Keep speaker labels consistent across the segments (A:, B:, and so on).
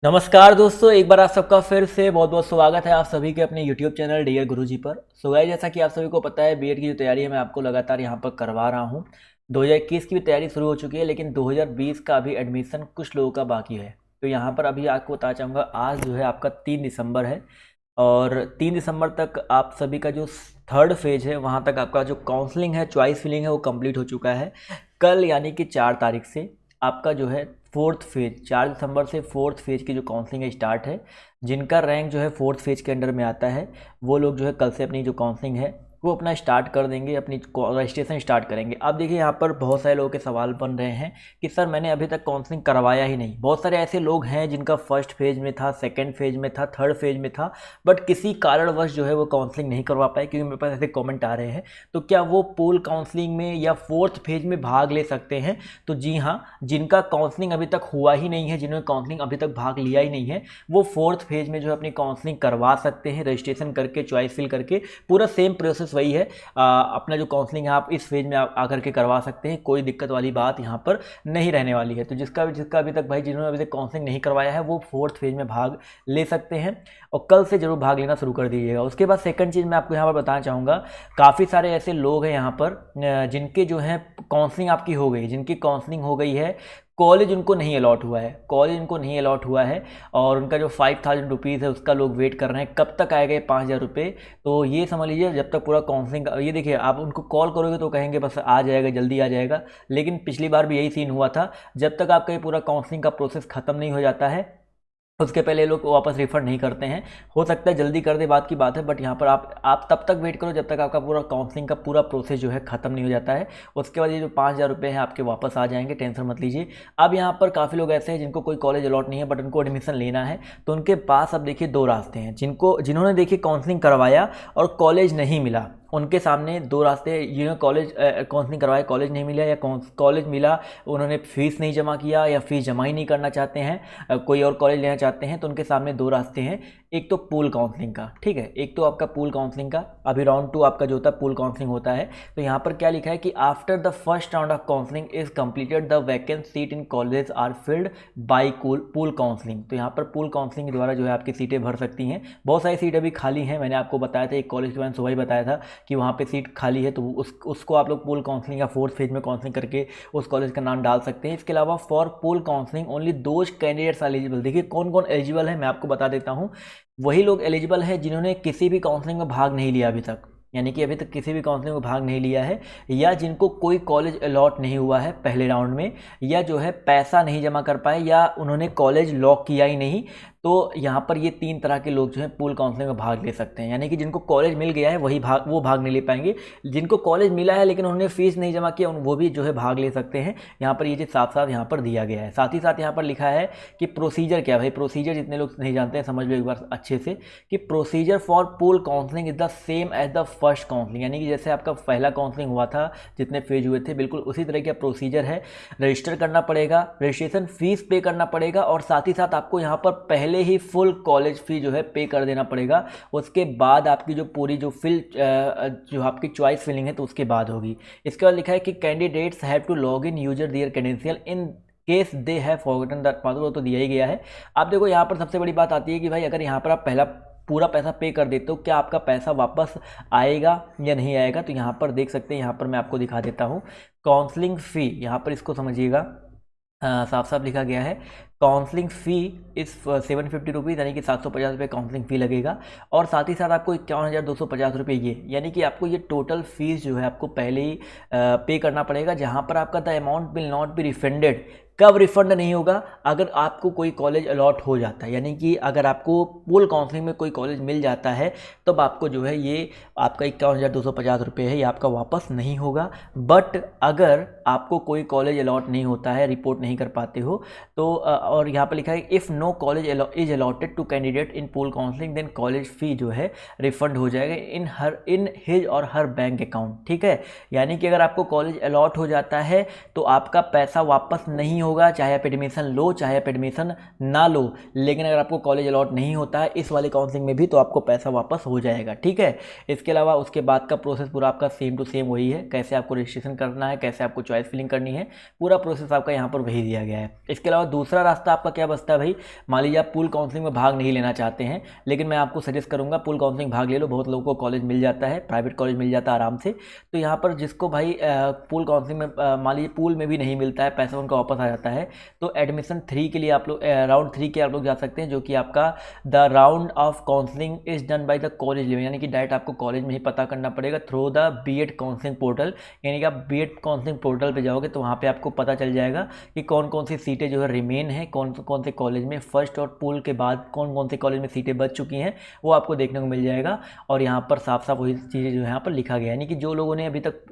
A: नमस्कार दोस्तों, एक बार आप सबका फिर से बहुत बहुत स्वागत है आप सभी के अपने YouTube चैनल डियर गुरुजी पर। सो गाइस, जैसा कि आप सभी को पता है बीएड की जो तैयारी है मैं आपको लगातार यहाँ पर करवा रहा हूँ। 2021 की भी तैयारी शुरू हो चुकी है, लेकिन 2020 का अभी एडमिशन कुछ लोगों का बाकी है। तो यहाँ पर अभी आपको बताना चाहूँगा, आज जो है आपका 3 दिसंबर है और 3 दिसंबर तक आप सभी का जो थर्ड फेज है वहाँ तक आपका जो काउंसलिंग है, चॉइस फिलिंग है, वो कंप्लीट हो चुका है। कल यानी कि 4 तारीख से आपका जो है फोर्थ फेज, 4 दिसंबर से फोर्थ फेज की जो काउंसलिंग है स्टार्ट है। जिनका रैंक जो है फोर्थ फेज के अंडर में आता है वो लोग जो है कल से अपनी जो काउंसलिंग है वो अपना स्टार्ट कर देंगे, अपनी रजिस्ट्रेशन स्टार्ट करेंगे। अब देखिए यहाँ पर बहुत सारे लोगों के सवाल बन रहे हैं कि सर मैंने अभी तक काउंसलिंग करवाया ही नहीं। बहुत सारे ऐसे लोग हैं जिनका फर्स्ट फेज में था, सेकंड फेज में था, थर्ड फेज में था, बट किसी कारणवश जो है वो काउंसलिंग नहीं करवा पाए, क्योंकि मेरे पास ऐसे कमेंट आ रहे हैं। तो क्या वो पूल काउंसलिंग में या फोर्थ फेज में भाग ले सकते हैं? तो जी हाँ, जिनका काउंसलिंग अभी तक हुआ ही नहीं है, जिन्होंने काउंसलिंग अभी तक भाग लिया ही नहीं है, वो फोर्थ फेज में जो है अपनी काउंसलिंग करवा सकते हैं, रजिस्ट्रेशन करके, चॉइस फिल करके। पूरा सेम प्रोसेस वही है। अपना जो काउंसलिंग है आप इस फेज में आकर के करवा सकते हैं, कोई दिक्कत वाली बात यहाँ पर नहीं रहने वाली है। तो जिसका अभी तक भाई, जिन्होंने अभी तक काउंसलिंग नहीं करवाया है वो फोर्थ फेज में भाग ले सकते हैं और कल से जरूर भाग लेना शुरू कर दीजिएगा। उसके बाद सेकंड चीज़ मैं आपको यहाँ पर बताना चाहूँगा, काफ़ी सारे ऐसे लोग हैं यहाँ पर जिनके जो है काउंसलिंग आपकी हो गई, जिनकी काउंसलिंग हो गई है, कॉलेज उनको नहीं अलॉट हुआ है, कॉलेज उनको नहीं अलॉट हुआ है और उनका जो 5000 रुपीज़ है उसका लोग वेट कर रहे हैं कब तक आएगा ये 5000 रुपये। तो ये समझ लीजिए जब तक पूरा काउंसलिंग, ये देखिए आप उनको कॉल करोगे तो कहेंगे बस आ जाएगा, जल्दी आ जाएगा, लेकिन पिछली बार भी यही सीन हुआ था। जब तक आपका ये पूरा काउंसलिंग का प्रोसेस ख़त्म नहीं हो जाता है उसके पहले ये लोग वापस रिफंड नहीं करते हैं। हो सकता है जल्दी कर दे, बात की बात है, बट यहाँ पर आप तब तक वेट करो जब तक आपका पूरा काउंसलिंग का पूरा प्रोसेस जो है ख़त्म नहीं हो जाता है। उसके बाद ये जो 5000 रुपये हैं आपके वापस आ जाएंगे, टेंशन मत लीजिए। अब यहाँ पर काफ़ी लोग ऐसे हैं जिनको कोई कॉलेज अलॉट नहीं है बट उनको एडमिशन लेना है, तो उनके पास अब देखिए दो रास्ते हैं। जिन्होंने देखिए काउंसलिंग करवाया और कॉलेज नहीं मिला, उनके सामने दो रास्ते। जिन्होंने कॉलेज काउंसलिंग करवाया, कॉलेज नहीं मिला, या कॉलेज मिला उन्होंने फीस नहीं जमा किया या फीस जमा ही नहीं करना चाहते हैं, कोई और कॉलेज लेना चाहते हैं, तो उनके सामने दो रास्ते हैं। एक तो पूल काउंसलिंग का, ठीक है, एक तो आपका पूल काउंसलिंग का, अभी राउंड 2 आपका जो होता है पूल काउंसलिंग होता है। तो यहाँ पर क्या लिखा है कि after the first round of counselling is completed the vacant seat in college are filled by pool counselling. तो यहाँ पर पूल काउंसलिंग के द्वारा जो है आपकी सीटें भर सकती हैं। बहुत सारी सीट अभी खाली हैं, मैंने आपको बताया था, एक कॉलेज के बारे में सुबह ही बताया था कि वहाँ पे सीट खाली है, तो उसको आप लोग पूल काउंसलिंग या फोर्थ फेज में काउंसलिंग करके उस कॉलेज का नाम डाल सकते हैं। इसके अलावा for pool counselling only those candidates are eligible. देखिए कौन कौन एलिजिबल है मैं आपको बता देता हूँ। वही लोग एलिजिबल है जिन्होंने किसी भी काउंसलिंग में भाग नहीं लिया अभी तक, यानी कि अभी तक किसी भी काउंसलिंग में भाग नहीं लिया है, या जिनको कोई कॉलेज अलॉट नहीं हुआ है पहले राउंड में, या जो है पैसा नहीं जमा कर पाए, या उन्होंने कॉलेज लॉक किया ही नहीं। तो यहाँ पर ये 3 तरह के लोग जो हैं पूल काउंसलिंग में भाग ले सकते हैं। यानी कि जिनको कॉलेज मिल गया है वो भाग नहीं ले पाएंगे। जिनको कॉलेज मिला है लेकिन उन्होंने फीस नहीं जमा किया वो भी जो है भाग ले सकते हैं। यहाँ पर ये चीज़ साफ साफ यहाँ पर दिया गया है। साथ ही साथ यहाँ पर लिखा है कि प्रोसीजर क्या है। भाई प्रोसीजर जितने लोग नहीं जानते हैं समझ लो एक बार अच्छे से, कि procedure for pool counselling is the same as the first counselling. यानी कि जैसे आपका पहला काउंसलिंग हुआ था, जितने फेज हुए थे, बिल्कुल उसी तरह का प्रोसीजर है। रजिस्टर करना पड़ेगा, रजिस्ट्रेशन फीस पे करना पड़ेगा, और साथ ही साथ आपको यहाँ पर पहले ही फुल कॉलेज फी जो है पे कर देना पड़ेगा। उसके बाद आपकी जो पूरी जो जो आपकी चॉइस फिलिंग है तो उसके बाद होगी। इसके बाद लिखा है कि candidates have to log in user their credential in case they have forgotten that password. वो तो दिया ही गया है। आप देखो यहाँ पर सबसे बड़ी बात आती है कि भाई अगर यहाँ पर आप पहला पूरा पैसा पे कर देते हो, क्या आपका पैसा वापस आएगा या नहीं आएगा? तो यहाँ पर देख सकते हैं, यहाँ पर मैं आपको दिखा देता हूँ काउंसलिंग फ़ी। यहाँ पर इसको समझिएगा, साफ साफ लिखा गया है काउंसलिंग फ़ी इस 750 रुपीज़, यानी कि 750 रुपये काउंसलिंग फ़ी लगेगा। और साथ ही साथ आपको 51,250 रुपये ये, यानी कि आपको ये टोटल फीस जो है आपको पहले ही पे करना पड़ेगा। जहाँ पर आपका the amount will not be refunded. कब रिफंड नहीं होगा? अगर आपको कोई कॉलेज अलॉट हो जाता है, यानी कि अगर आपको पूल काउंसलिंग में कोई कॉलेज मिल जाता है तब आपको जो है ये आपका 51,250 रुपये है ये आपका वापस नहीं होगा। बट अगर आपको कोई कॉलेज अलॉट नहीं होता है, रिपोर्ट नहीं कर पाते हो, तो और यहाँ पर लिखा है if no college is allotted to candidate in pool counselling then college fee जो है रिफंड हो जाएगा इन हिज और हर बैंक अकाउंट। ठीक है, यानी कि अगर आपको कॉलेज अलॉट हो जाता है तो आपका पैसा वापस नहीं होगा, चाहे आप एडमिशन लो चाहे आप एडमिशन ना लो। लेकिन अगर आपको कॉलेज अलॉट नहीं होता है इस वाले काउंसलिंग में भी, तो आपको पैसा वापस हो जाएगा। ठीक है, इसके अलावा उसके बाद का प्रोसेस पूरा आपका सेम टू सेम वही है। कैसे आपको रजिस्ट्रेशन करना है, कैसे आपको चॉइस फिलिंग करनी है, पूरा प्रोसेस आपका यहाँ पर वही दिया गया है। इसके अलावा दूसरा रास्ता रास्ता आपका क्या बचता है भाई, मान लीजिए आप पूल काउंसलिंग में भाग नहीं लेना चाहते हैं, लेकिन मैं आपको सजेस्ट करूंगा पूल काउंसलिंग भाग ले लो, बहुत लोगों को कॉलेज मिल जाता है, प्राइवेट कॉलेज मिल जाता है आराम से। तो यहाँ पर जिसको भाई पूल काउंसलिंग में मान लीजिए पूल में भी नहीं मिलता है, पैसा उनका वापस आ जाता है, तो एडमिशन 3 के लिए आप लोग राउंड 3 के आप लोग जा सकते हैं, जो कि आपका the round of counselling is done by the college level, यानी कि डायरेक्ट आपको कॉलेज में ही पता करना पड़ेगा through the BEd counselling portal. यानी कि आप बीएड काउंसलिंग पोर्टल पे जाओगे तो वहाँ पे आपको पता चल जाएगा कि कौन कौन सी सीटें जो है रिमेन है, कौन कौन से कॉलेज में फर्स्ट और पूल के बाद कौन कौन से कॉलेज में सीटें बच चुकी हैं, वो आपको देखने को मिल जाएगा। और यहाँ पर साफ साफ वही चीज़ें जो है यहाँ पर लिखा गया है, यानी कि जो लोगों ने अभी तक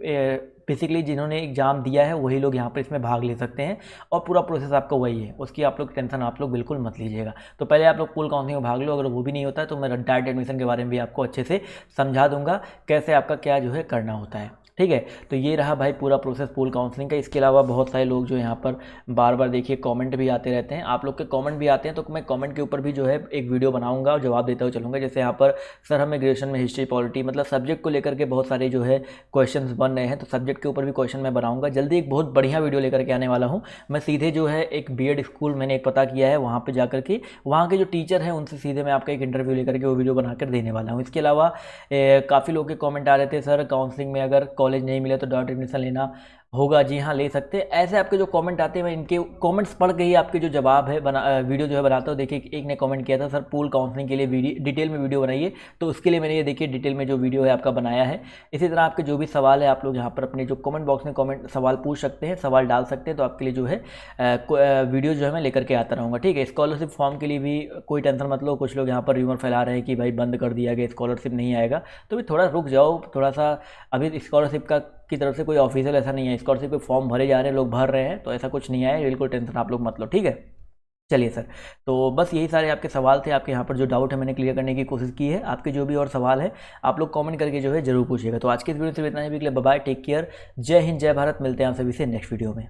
A: बेसिकली जिन्होंने एग्जाम दिया है वही लोग यहाँ पर इसमें भाग ले सकते हैं, और पूरा प्रोसेस आपका वही है, उसकी आप लोग टेंशन आप लोग बिल्कुल मत लीजिएगा। तो पहले आप लोग पूल काउंसलिंग में भाग लो, अगर वो भी नहीं होता है तो मैं डायरेक्ट एडमिशन के बारे में भी आपको अच्छे से समझा दूंगा कैसे आपका क्या जो है करना होता है, ठीक है। तो ये रहा भाई पूरा प्रोसेस पूल काउंसलिंग का। इसके अलावा बहुत सारे लोग जो यहाँ पर बार बार देखिए कमेंट भी आते रहते हैं, आप लोग के कमेंट भी आते हैं, तो मैं कमेंट के ऊपर भी जो है एक वीडियो बनाऊंगा और जवाब देता हुआ चलूँगा। जैसे यहाँ पर सर हमें ग्रेजुएशन में हिस्ट्री पॉलिटी मतलब सब्जेक्ट को लेकर के बहुत सारे जो है क्वेश्चन बन रहे हैं, तो सब्जेक्ट के ऊपर भी क्वेश्चन मैं बनाऊँगा। जल्दी एक बहुत बढ़िया वीडियो लेकर के आने वाला हूँ। मैं सीधे जो है एक बीएड स्कूल मैंने एक पता किया है, वहाँ पर जाकर के वहाँ के जो टीचर हैं उनसे सीधे मैं आपका एक इंटरव्यू लेकर के वो वीडियो बनाकर देने वाला हूँ। इसके अलावा काफ़ी लोग के कमेंट आ रहे थे सर काउंसलिंग में अगर कॉलेज नहीं मिले तो एडमिशन लेना होगा, जी हाँ ले सकते हैं। ऐसे आपके जो कमेंट आते हैं मैं इनके कमेंट्स पढ़ के ही आपके जो जवाब है वीडियो जो है बनाता हूँ। देखिए एक ने कमेंट किया था सर पूल काउंसलिंग के लिए डिटेल में वीडियो बनाइए, तो उसके लिए मैंने ये देखिए डिटेल में जो वीडियो है आपका बनाया है। इसी तरह आपके जो भी सवाल है आप लोग यहाँ पर अपने जो कमेंट बॉक्स में कमेंट सवाल पूछ सकते हैं, सवाल डाल सकते हैं, तो आपके लिए जो है वीडियो जो है मैं लेकर के आता रहूँगा, ठीक है। स्कॉलरशिप फॉर्म के लिए भी कोई टेंशन मत लो, कुछ लोग यहाँ पर र्यूमर फैला रहे हैं कि भाई बंद कर दिया गया, स्कॉलरशिप नहीं आएगा, तो भी थोड़ा रुक जाओ, थोड़ा सा अभी स्कॉलरशिप की तरफ से कोई ऑफिशियल ऐसा नहीं है, स्कॉलरशिप के फॉर्म भरे जा रहे हैं, लोग भर रहे हैं, तो ऐसा कुछ नहीं है, बिल्कुल टेंशन आप लोग मत लो, ठीक है। चलिए सर, तो बस यही सारे आपके सवाल थे, आपके यहाँ पर जो डाउट है मैंने क्लियर करने की कोशिश की है। आपके जो भी और सवाल है आप लोग कमेंट करके जो है जरूर पूछिएगा। तो आज के इस वीडियो से इतना ही, बाय, टेक केयर, जय हिंद, जय भारत, मिलते हैं आप सभी से नेक्स्ट वीडियो में।